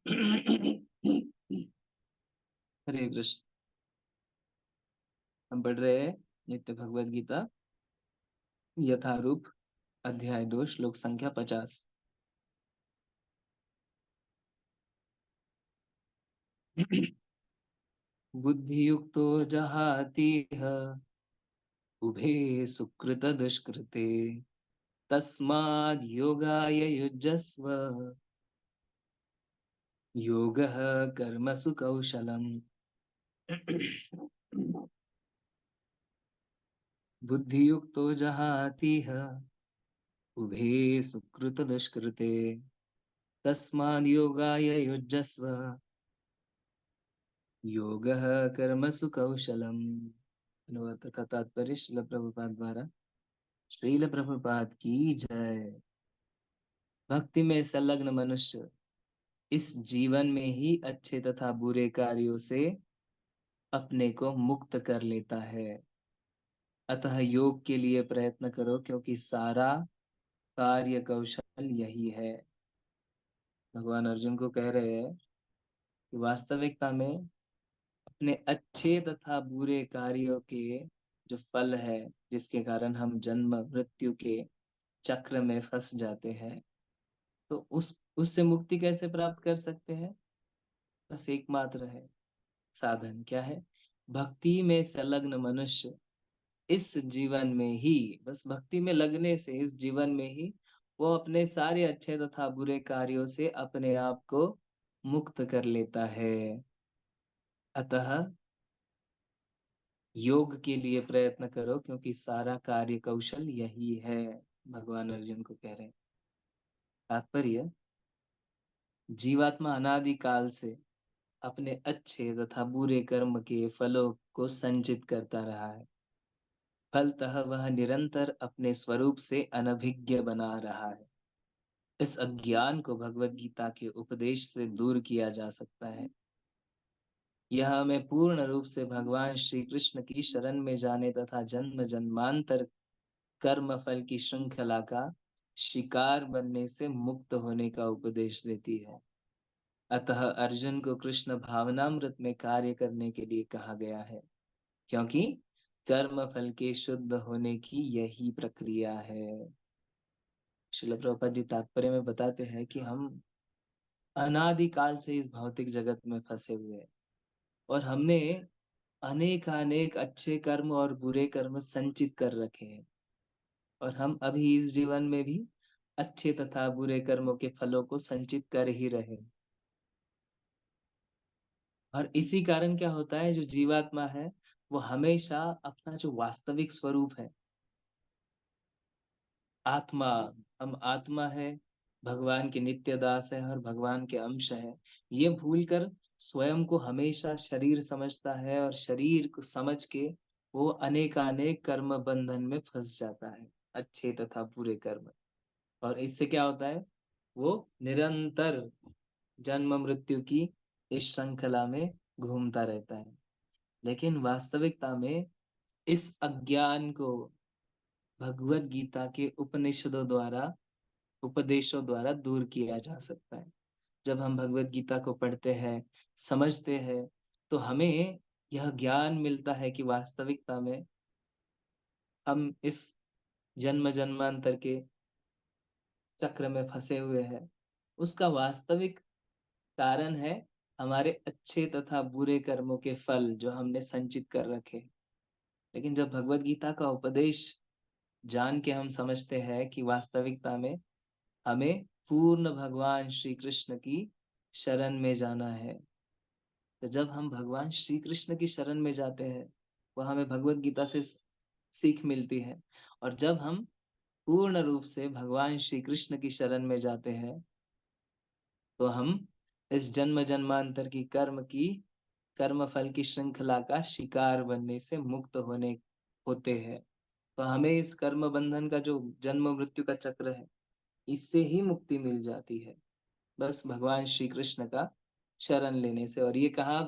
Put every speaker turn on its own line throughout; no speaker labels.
हरे कृष्ण। हम पढ़ रहे हैं नित्य भगवत गीता यथारूप अध्याय 2 श्लोक संख्या 50। बुद्धियुक्तो जहातीह उभे सुकृत दुष्कृते तस्माद् योगाय युज्यस्व योगः कर्मसु कौशलम्। बुद्धियुक्तो जहातीह उभे सुकृत दुष्कृते तस्माद् योगाय युज्यस्व योगः कर्मसु कौशलम्। अनुवाद तथा तात्पर्य श्रील प्रभुपाद द्वारा। श्रील प्रभुपाद की जय। भक्ति में संलग्न मनुष्य इस जीवन में ही अच्छे तथा बुरे कार्यों से अपने को मुक्त कर लेता है। अतः योग के लिए प्रयत्न करो, क्योंकि सारा कार्य कौशल यही है। भगवान अर्जुन को कह रहे हैं कि वास्तविकता में अपने अच्छे तथा बुरे कार्यों के जो फल है, जिसके कारण हम जन्म मृत्यु के चक्र में फंस जाते हैं, तो उससे मुक्ति कैसे प्राप्त कर सकते हैं? बस एकमात्र है साधन। क्या है? भक्ति में संलग्न मनुष्य इस जीवन में ही, बस भक्ति में लगने से इस जीवन में ही वो अपने सारे अच्छे तथा बुरे कार्यों से अपने आप को मुक्त कर लेता है। अतः योग के लिए प्रयत्न करो, क्योंकि सारा कार्य कौशल यही है। भगवान अर्जुन को कह रहे हैं। तात्पर्य, जीवात्मा अनादि काल से अपने अच्छे तथा बुरे कर्म के फलों को संचित करता रहा है। फलतः वह निरंतर अपने स्वरूप से अनभिज्ञ बना रहा है। इस अज्ञान को भगवत गीता के उपदेश से दूर किया जा सकता है। यह हमें पूर्ण रूप से भगवान श्री कृष्ण की शरण में जाने तथा जन्म जन्मांतर कर्म फल की श्रृंखला का शिकार बनने से मुक्त होने का उपदेश देती है। अतः अर्जुन को कृष्ण भावनामृत में कार्य करने के लिए कहा गया है, क्योंकि कर्म फल के शुद्ध होने की यही प्रक्रिया है। श्रील प्रभुपाद जी तात्पर्य में बताते हैं कि हम अनादिकाल से इस भौतिक जगत में फंसे हुए हैं, और हमने अनेक अनेक अच्छे कर्म और बुरे कर्म संचित कर रखे हैं, और हम अभी इस जीवन में भी अच्छे तथा बुरे कर्मों के फलों को संचित कर ही रहे। और इसी कारण क्या होता है, जो जीवात्मा है वो हमेशा अपना जो वास्तविक स्वरूप है, आत्मा, हम आत्मा है, भगवान के नित्य दास है और भगवान के अंश है, ये भूलकर स्वयं को हमेशा शरीर समझता है, और शरीर को समझ के वो अनेक कर्म बंधन में फंस जाता है, अच्छे तथा बुरे कर्म। और इससे क्या होता है, वो निरंतर जन्म मृत्यु की इस श्रृंखला में घूमता रहता है। लेकिन वास्तविकता में इस अज्ञान को भगवत गीता के उपदेशों द्वारा दूर किया जा सकता है। जब हम भगवत गीता को पढ़ते हैं, समझते हैं, तो हमें यह ज्ञान मिलता है कि वास्तविकता में हम इस जन्म जन्मांतर के चक्र में फंसे हुए हैं। उसका वास्तविक कारण है हमारे अच्छे तथा बुरे कर्मों के फल जो हमने संचित कर रखे। लेकिन जब भगवत गीता का उपदेश जान के हम समझते हैं कि वास्तविकता में हमें पूर्ण भगवान श्री कृष्ण की शरण में जाना है, तो जब हम भगवान श्री कृष्ण की शरण में जाते हैं, वह हमें भगवत गीता से सीख मिलती है। और जब हम पूर्ण रूप से भगवान श्री कृष्ण की शरण में जाते हैं, तो हम इस जन्म जन्मांतर की कर्म फल की श्रृंखला का शिकार बनने से मुक्त होते हैं। तो हमें इस कर्म बंधन का जो जन्म मृत्यु का चक्र है, इससे ही मुक्ति मिल जाती है, बस भगवान श्री कृष्ण का शरण लेने से। और ये कहाँ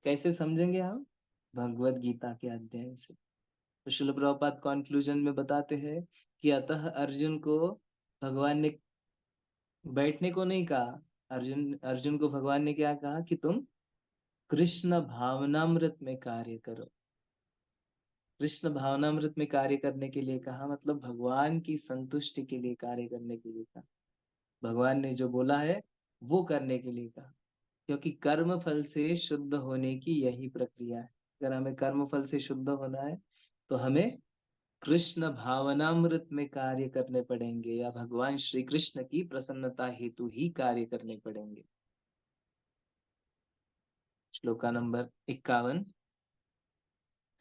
कैसे समझेंगे हम? भगवत गीता के अध्ययन से। तो श्रील प्रभुपाद कॉन्क्लूजन में बताते हैं कि अतः अर्जुन को भगवान ने बैठने को नहीं कहा, अर्जुन अर्जुन को भगवान ने क्या कहा कि तुम कृष्ण भावनामृत में कार्य करो। कृष्ण भावनामृत में कार्य करने के लिए कहा, मतलब भगवान की संतुष्टि के लिए कार्य करने के लिए कहा। भगवान ने जो बोला है वो करने के लिए कहा, क्योंकि कर्म फल से शुद्ध होने की यही प्रक्रिया है। अगर हमें कर्म फल से शुद्ध होना है तो हमें कृष्ण भावनामृत में कार्य करने पड़ेंगे, या भगवान श्री कृष्ण की प्रसन्नता हेतु ही कार्य करने पड़ेंगे। श्लोका नंबर 51।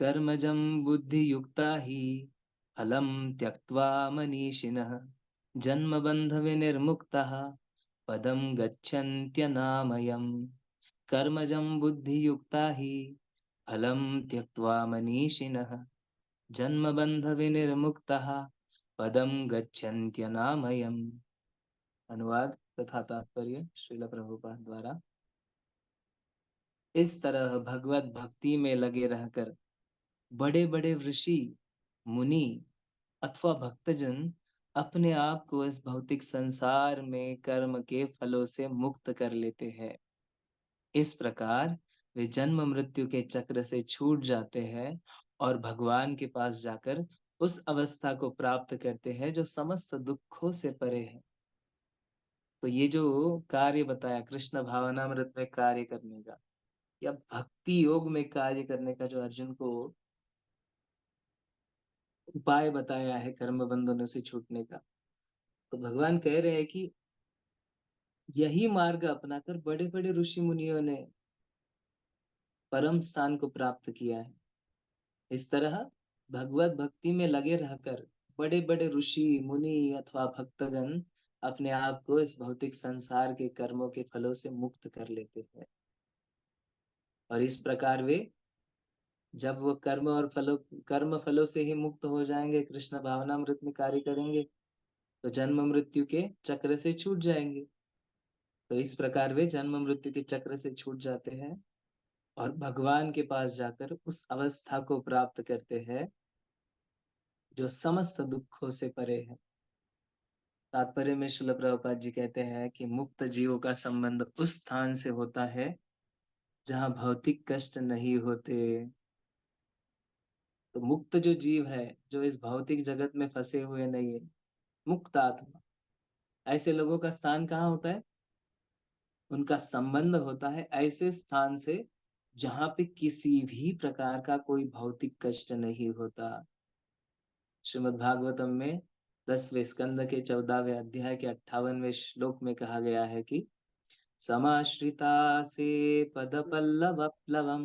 कर्मजं बुद्धियुक्ता हि फलं त्यक्त्वा मनीषिणः जन्मबन्धविनिर्मुक्तः पदं गच्छन्त्यनामयम्। कर्मजं बुद्धियुक्ता हि फलं त्यक्त्वा मनीषिणः जन्मबन्धविनिर्मुक्तः पदं गच्छन्त्यनामयम्। अनुवाद तथा तात्पर्य श्रील प्रभुपाद द्वारा। इस तरह भगवत भक्ति में लगे रहकर बड़े बड़े ऋषि, मुनि अथवा भक्तजन अपने आप को इस भौतिक संसार में कर्म के फलों से मुक्त कर लेते हैं। इस प्रकार वे जन्म मृत्यु के चक्र से छूट जाते हैं और भगवान के पास जाकर उस अवस्था को प्राप्त करते हैं जो समस्त दुखों से परे है। तो ये जो कार्य बताया कृष्ण भावनामृत में कार्य करने का, या भक्ति योग में कार्य करने का, जो अर्जुन को उपाय बताया है कर्म बंधनों से छूटने का, तो भगवान कह रहे हैं कि यही मार्ग अपनाकर बड़े बड़े ऋषि मुनियों ने परम स्थान को प्राप्त किया है। इस तरह भगवत भक्ति में लगे रहकर बड़े बड़े ऋषि मुनि अथवा भक्तगण अपने आप को इस भौतिक संसार के कर्मों के फलों से मुक्त कर लेते हैं। और इस प्रकार वे, जब वो कर्म फलों से ही मुक्त हो जाएंगे, कृष्ण भावनामृत में कार्य करेंगे, तो जन्म मृत्यु के चक्र से छूट जाएंगे। तो इस प्रकार वे जन्म मृत्यु के चक्र से छूट जाते हैं और भगवान के पास जाकर उस अवस्था को प्राप्त करते हैं जो समस्त दुखों से परे है। तात्पर्य में श्रील प्रभुपाद जी कहते हैं कि मुक्त जीवों का संबंध उस स्थान से होता है जहाँ भौतिक कष्ट नहीं होते। तो मुक्त जो जीव है, जो इस भौतिक जगत में फंसे हुए नहीं है, मुक्त आत्मा, ऐसे लोगों का स्थान कहाँ होता है? उनका संबंध होता है ऐसे स्थान से जहाँ पे किसी भी प्रकार का कोई भौतिक कष्ट नहीं होता। श्रीमद् भागवतम में 10वें स्कंद के 14वें अध्याय के 58वें श्लोक में कहा गया है कि समाश्रिता से पद पल्लव प्लवम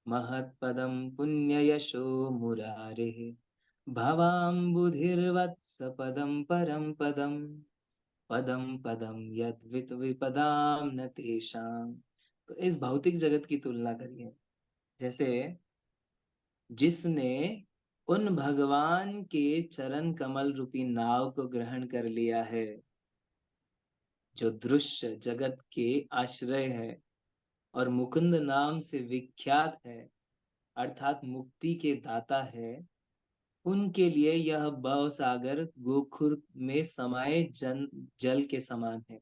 महत्पदम पुण्य यशो मुरारे भवाम्बुधिर्वत्स पदम परम पदम पदम पदम यद्वित विपदाम न तेषाम। तो इस भौतिक जगत की तुलना करिए, जैसे जिसने उन भगवान के चरण कमल रूपी नाव को ग्रहण कर लिया है, जो दृश्य जगत के आश्रय है और मुकुंद नाम से विख्यात है, अर्थात मुक्ति के दाता है, उनके लिए यह भव सागर गोखुर में समाये जल के समान है।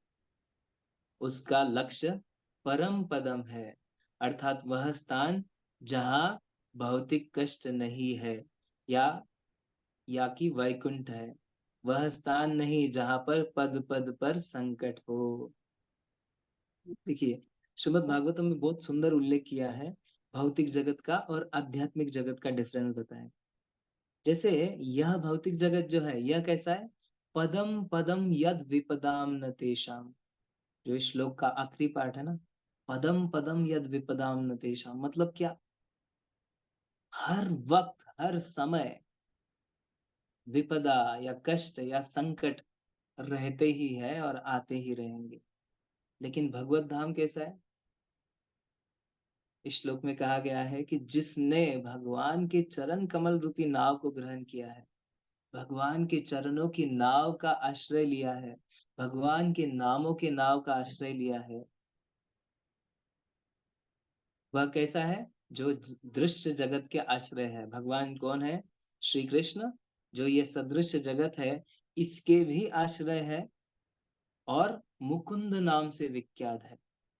उसका लक्ष्य परम पदम है, अर्थात वह स्थान जहाँ भौतिक कष्ट नहीं है, या कि वैकुंठ है। वह स्थान नहीं जहाँ पर पद पद पर संकट हो। देखिए, श्रीमद् भागवतम में बहुत सुंदर उल्लेख किया है भौतिक जगत का और आध्यात्मिक जगत का डिफरेंस बताया। जैसे यह भौतिक जगत जो है यह कैसा है? पदम पदम यद विपदाम न तेषाम। जो इस श्लोक का आखिरी पार्ट है ना, पदम पदम यद विपदाम न तेषाम, मतलब क्या? हर वक्त हर समय विपदा या कष्ट या संकट रहते ही है और आते ही रहेंगे। लेकिन भगवत धाम कैसा है? इस श्लोक में कहा गया है कि जिसने भगवान के चरण कमल रूपी नाव को ग्रहण किया है, भगवान के चरणों की नाव का आश्रय लिया है, भगवान के नामों के नाव का आश्रय लिया है, वह कैसा है? जो दृश्य जगत के आश्रय है। भगवान कौन है? श्री कृष्ण, जो ये सदृश्य जगत है इसके भी आश्रय है और मुकुंद नाम से विख्यात है।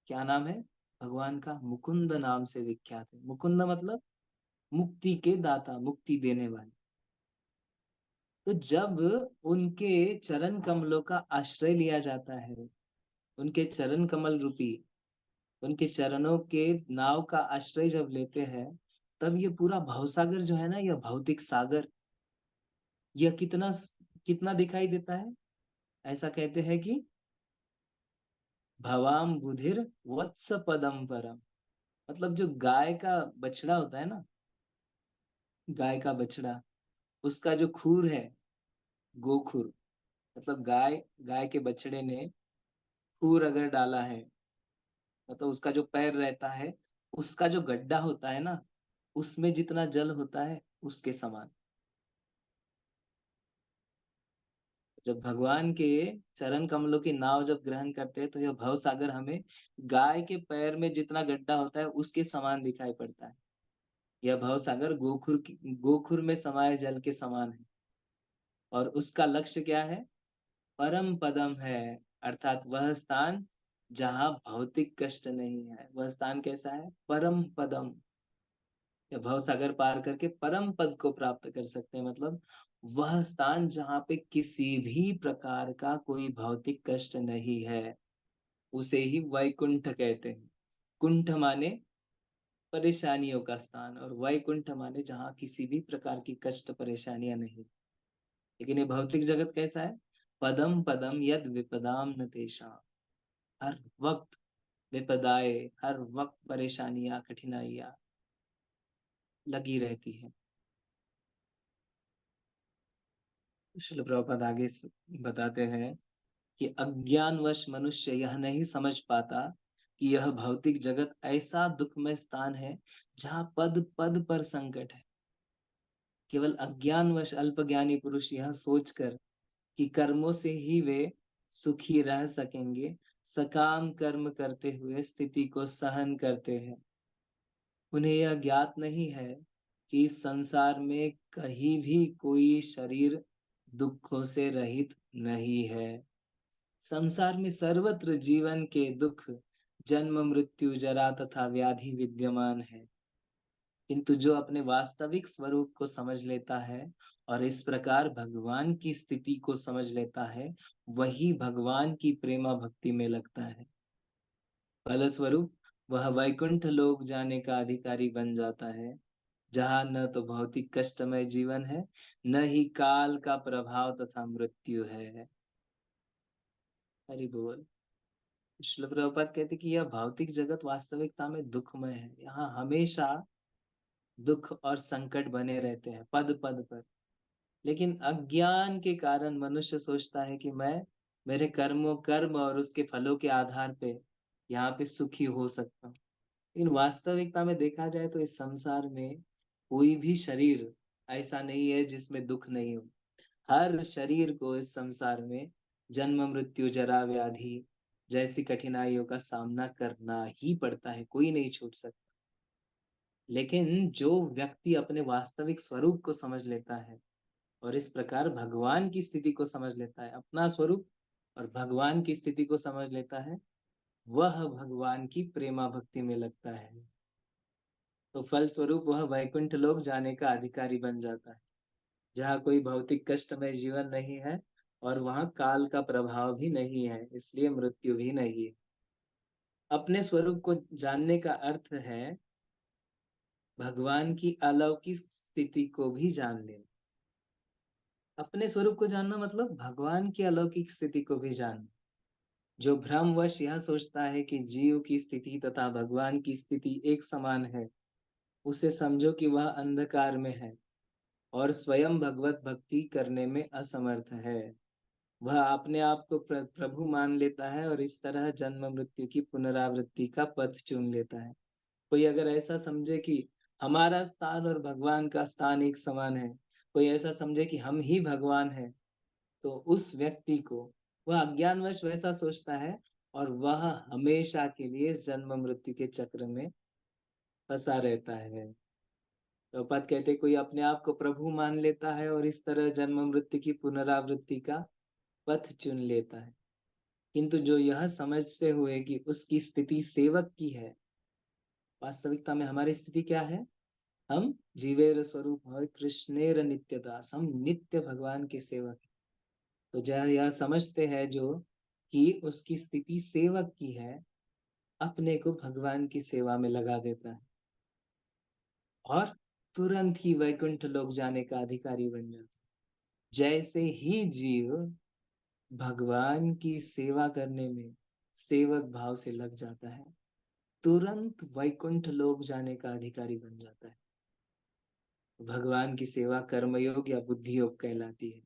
क्या नाम है? भगवान का मुकुंद नाम से विख्यात है। मुकुंद मतलब मुक्ति के दाता, मुक्ति देने वाले। तो जब उनके चरण कमलों का आश्रय लिया जाता है, उनके चरण कमल रूपी, उनके चरणों के नाव का आश्रय जब लेते हैं, तब ये पूरा भवसागर जो है ना, यह भौतिक सागर, यह कितना कितना दिखाई देता है। ऐसा कहते हैं कि भवाम बुधिर वत्स पदम परम। मतलब जो गाय का बछड़ा होता है ना, गाय का बछड़ा, उसका जो खूर है, गोखुर, मतलब गाय, गाय के बछड़े ने खूर अगर डाला है, मतलब उसका जो पैर रहता है, उसका जो गड्ढा होता है ना, उसमें जितना जल होता है, उसके समान। जब भगवान के चरण कमलों की नाव जब ग्रहण करते हैं, तो यह भव सागर हमें गाय के पैर में जितना गड्ढा होता है, उसके समान दिखाई पड़ता है। यह भव सागर गोखुर में समाये जल के समान है। और उसका लक्ष्य क्या है? परम पदम है, अर्थात वह स्थान जहाँ भौतिक कष्ट नहीं है। वह स्थान कैसा है? परम पदम। या भव सागर पार करके परम पद को प्राप्त कर सकते हैं। मतलब वह स्थान जहाँ पे किसी भी प्रकार का कोई भौतिक कष्ट नहीं है, उसे ही वैकुंठ कहते हैं। कुंठ माने परेशानियों का स्थान, और वैकुंठ माने जहाँ किसी भी प्रकार की कष्ट परेशानियां नहीं। लेकिन ये भौतिक जगत कैसा है? पदम पदम यद विपदाम न तेषां। हर वक्त विपदाएं, हर वक्त परेशानियां, कठिनाइयां लगी रहती है। श्रील प्रभुपाद आगे बताते हैं कि अज्ञानवश मनुष्य यह नहीं समझ पाता कि यह भौतिक जगत ऐसा दुखमय स्थान है जहाँ पद पद पर संकट है। केवल अज्ञानवश अल्पज्ञानी पुरुष यह सोचकर कि कर्मों से ही वे सुखी रह सकेंगे, सकाम कर्म करते हुए स्थिति को सहन करते हैं। उन्हें यह ज्ञात नहीं है कि इस संसार में कहीं भी कोई शरीर दुखों से रहित नहीं है। संसार में सर्वत्र जीवन के दुख, जन्म मृत्यु जरा तथा व्याधि विद्यमान है। किंतु जो अपने वास्तविक स्वरूप को समझ लेता है और इस प्रकार भगवान की स्थिति को समझ लेता है, वही भगवान की प्रेमा भक्ति में लगता है। फलस्वरूप वह वैकुंठ लोक जाने का अधिकारी बन जाता है, जहाँ न तो भौतिक कष्टमय जीवन है, न ही काल का प्रभाव तथा मृत्यु है। हरि बोल। श्रील प्रभुपाद कहते कि यह भौतिक जगत वास्तविकता में दुखमय है। यहाँ हमेशा दुख और संकट बने रहते हैं, पद पद पर। लेकिन अज्ञान के कारण मनुष्य सोचता है कि मैं मेरे कर्म और उसके फलों के आधार पे यहाँ पे सुखी हो सकता हूँ। लेकिन वास्तविकता में देखा जाए तो इस संसार में कोई भी शरीर ऐसा नहीं है जिसमें दुख नहीं हो। हर शरीर को इस संसार में जन्म मृत्यु जरा व्याधि जैसी कठिनाइयों का सामना करना ही पड़ता है, कोई नहीं छूट सकता। लेकिन जो व्यक्ति अपने वास्तविक स्वरूप को समझ लेता है और इस प्रकार भगवान की स्थिति को समझ लेता है, अपना स्वरूप और भगवान की स्थिति को समझ लेता है, वह भगवान की प्रेमा भक्ति में लगता है। तो फल स्वरूप वह वैकुंठ लोक जाने का अधिकारी बन जाता है, जहाँ कोई भौतिक कष्टमय जीवन नहीं है और वहाँ काल का प्रभाव भी नहीं है, इसलिए मृत्यु भी नहीं है। अपने स्वरूप को जानने का अर्थ है भगवान की अलौकिक स्थिति को भी जान लेना। अपने स्वरूप को जानना मतलब भगवान की अलौकिक स्थिति को भी जानना। जो भ्रमवश यह सोचता है कि जीव की स्थिति तथा भगवान की स्थिति एक समान है, उसे समझो कि वह अंधकार में है और स्वयं भगवत भक्ति करने में असमर्थ है। वह अपने आप को प्रभु मान लेता है और इस तरह जन्म मृत्यु की पुनरावृत्ति का पथ चुन लेता है। कोई अगर ऐसा समझे कि हमारा स्थान और भगवान का स्थान एक समान है, कोई ऐसा समझे कि हम ही भगवान हैं, तो उस व्यक्ति को, वह अज्ञानवश वैसा सोचता है और वह हमेशा के लिए जन्म मृत्यु के चक्र में फंसा रहता है। प्रभुपाद कहते कोई अपने आप को प्रभु मान लेता है और इस तरह जन्म मृत्यु की पुनरावृत्ति का पथ चुन लेता है। किंतु जो यह समझते हुए कि उसकी स्थिति सेवक की है, वास्तविकता में हमारी स्थिति क्या है? हम जीवेर स्वरूप है कृष्णेर नित्य दास, हम नित्य भगवान के सेवक हैं। तो जह यह समझते हैं जो कि उसकी स्थिति सेवक की है, अपने को भगवान की सेवा में लगा देता है और तुरंत ही वैकुंठ लोक जाने का अधिकारी बन जाता है। जैसे ही जीव भगवान की सेवा करने में सेवक भाव से लग जाता है, तुरंत वैकुंठ लोक जाने का अधिकारी बन जाता है। भगवान की सेवा कर्मयोग या बुद्धि योग कहलाती है,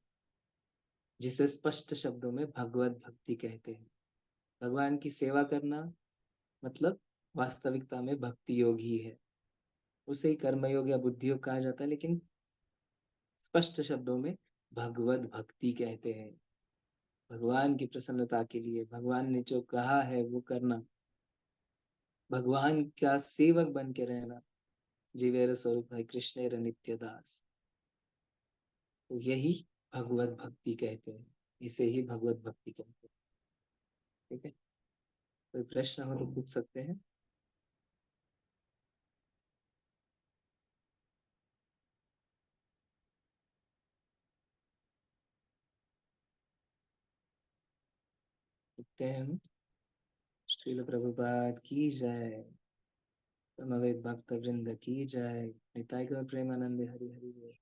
जिसे स्पष्ट शब्दों में भगवत भक्ति कहते हैं। भगवान की सेवा करना मतलब वास्तविकता में भक्ति योग ही है। उसे ही कर्मयोग या बुद्धि योग कहा जाता है, लेकिन स्पष्ट शब्दों में भगवत भक्ति कहते हैं। भगवान की प्रसन्नता के लिए भगवान ने जो कहा है वो करना, भगवान का सेवक बन के रहना। जीवेर स्वरूप है कृष्णेर नित्य दास, तो यही भगवत भक्ति कहते हैं। इसे ही भगवत भक्ति कहते हैं। ठीक है, कोई प्रश्न हो तो पूछ सकते हैं। पूछते हैं हम। श्रील प्रभुपाद की जय। समवेत भक्त वृंद की जय। निताय गौर प्रेमानंद हरि हरि बोल।